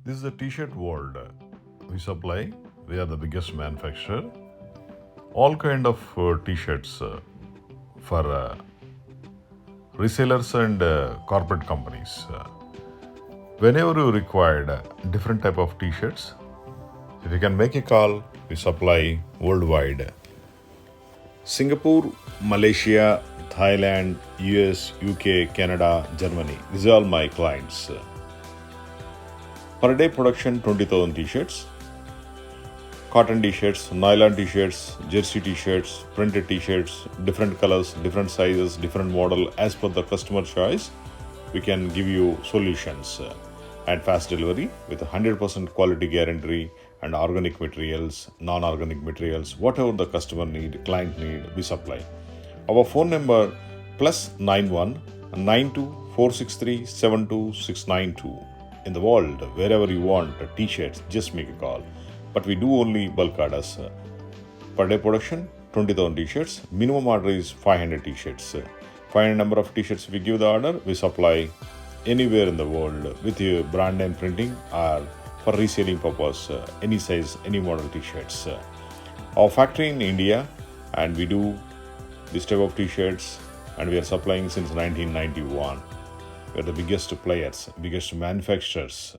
This is the t-shirt world. We supply, we are the biggest manufacturer. All kind of t-shirts for resellers and corporate companies. Whenever you required different type of t-shirts, if you can make a call, we supply worldwide. Singapore, Malaysia, Thailand, US, UK, Canada, Germany. These are all my clients. Per day production 20,000 t-shirts. Cotton t-shirts, nylon t-shirts, jersey t-shirts, printed t-shirts, different colors, different sizes, different model as per the customer choice. We can give you solutions and fast delivery with 100% quality guarantee and organic materials, non-organic materials, whatever the customer need, client need, we supply. Our phone number +91 92 463 72692. In the world, wherever you want t-shirts, just make a call. But we do only bulk orders. Per day production 20,000 t-shirts. Minimum order is 500 t-shirts. 500 number of t-shirts we give the order, we supply anywhere in the world with your brand name printing or for reselling purpose, any size, any model t-shirts. Our factory in India, and we do this type of t-shirts, and we are supplying since 1991. We are the biggest players, biggest manufacturers.